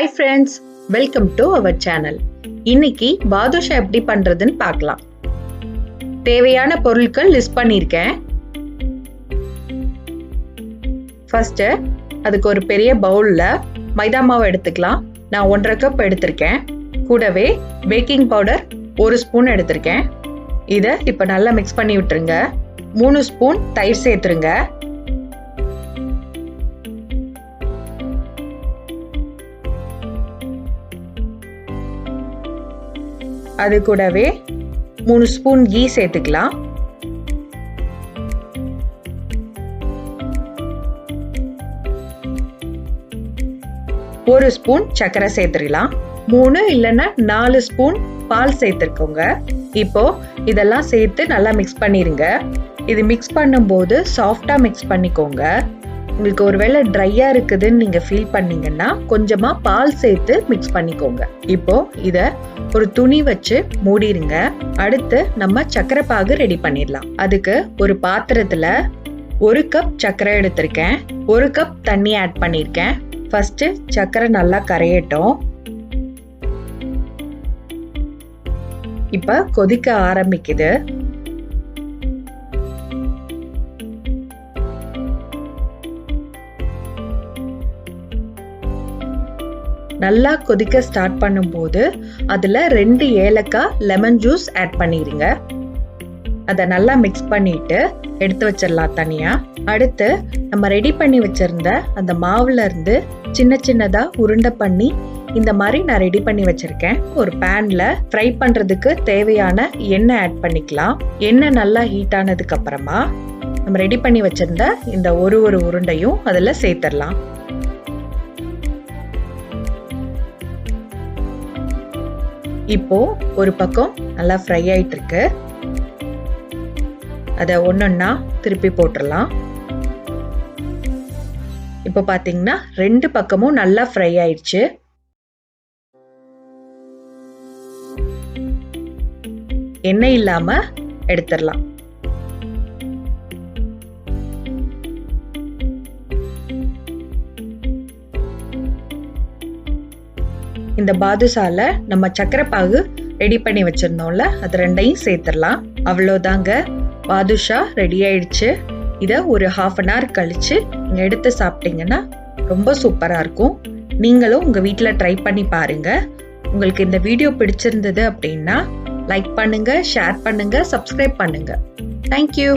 Hi friends, welcome to our channel. இன்னைக்கு பாதுஷா எப்படி பண்றதுன்னு பார்க்கலாம். தேவையான பொருட்கள் லிஸ்ட் பண்ணிருக்கேன். ஃபர்ஸ்ட் அதுக்கு ஒரு பெரிய பவுல்ல மைதா மாவு எடுத்துக்கலாம். நான் 1.5 கப் எடுத்திருக்கேன். கூடவே பேக்கிங் பவுடர் 1 ஸ்பூன் எடுத்திருக்கேன். இதை இப்போ நல்லா மிக்ஸ் பண்ணி விட்டுருங்க. 3 ஸ்பூன் தயிர் சேர்த்துருங்க. அது கூடவே 3 ஸ்பூன் கீ சேர்த்துக்கலாம். ஒரு ஸ்பூன் சர்க்கரை சேர்த்துக்கலாம். 3 இல்லைன்னா 4 ஸ்பூன் பால் சேர்த்துக்கோங்க. இப்போ இதெல்லாம் சேர்த்து நல்லா மிக்ஸ் பண்ணிருங்க. இது மிக்ஸ் பண்ணும்போது சாஃப்டா மிக்ஸ் பண்ணிக்கோங்க. உங்களுக்கு ஒருவேளை ட்ரையா இருக்குதுன்னு நீங்க ஃபீல் பண்ணீங்கன்னா கொஞ்சமா பால் சேர்த்து மிக்ஸ் பண்ணிக்கோங்க. இப்போ இத ஒரு துணி வச்சு மூடிடுங்க. அடுத்து நம்ம சர்க்கரை பாகு ரெடி பண்ணிடலாம். அதுக்கு ஒரு பாத்திரத்துல 1 கப் சர்க்கரை எடுத்திருக்கேன். 1 கப் தண்ணி ஆட் பண்ணிருக்கேன். ஃபர்ஸ்ட் சர்க்கரை நல்லா கரையட்டும். இப்ப கொதிக்க ஆரம்பிக்குது. நல்லா கொதிக்க ஸ்டார்ட் பண்ணும்போது அதுல 2 ஏலக்காய் லெமன் ஜூஸ் ஆட் பண்ணிடுங்க. அதை நல்லா மிக்ஸ் பண்ணிட்டு எடுத்து வச்சிடலாம் தனியா. அடுத்து நம்ம ரெடி பண்ணி வச்சிருந்த அந்த மாவுல இருந்து சின்ன சின்னதா உருண்டை பண்ணி இந்த மாதிரி நான் ரெடி பண்ணி வச்சிருக்கேன். ஒரு பேன்ல ஃப்ரை பண்றதுக்கு தேவையான எண்ணெய் ஆட் பண்ணிக்கலாம். எண்ணெய் நல்லா ஹீட் ஆனதுக்கு அப்புறமா நம்ம ரெடி பண்ணி வச்சிருந்த இந்த ஒரு உருண்டையும் அதுல சேர்த்துடலாம். இப்போ ஒரு பக்கம் நல்லா ஃப்ரை ஆயிட்டு இருக்கு. அத ஒன்னொன்னா திருப்பி போட்டுடலாம். இப்போ பாத்தீங்கன்னா 2 பக்கமும் நல்லா ஃப்ரை ஆயிடுச்சு. எண்ணெய் இல்லாம எடுத்துடலாம். இந்த பாதுஷால நம்ம சக்கரை பாகு ரெடி பண்ணி வச்சிருந்தோம்ல, அது 2ஐயும் சேர்த்துடலாம். அவ்வளோதாங்க, பாதுஷா ரெடி ஆயிடுச்சு. இதை ஒரு 1/2 hour கழிச்சு நீங்க எடுத்து சாப்பிட்டீங்கன்னா ரொம்ப சூப்பரா இருக்கும். நீங்களும் உங்க வீட்டில் ட்ரை பண்ணி பாருங்க. உங்களுக்கு இந்த வீடியோ பிடிச்சிருந்தது அப்படின்னா லைக் பண்ணுங்க, ஷேர் பண்ணுங்க, சப்ஸ்கிரைப் பண்ணுங்க. தேங்க்யூ.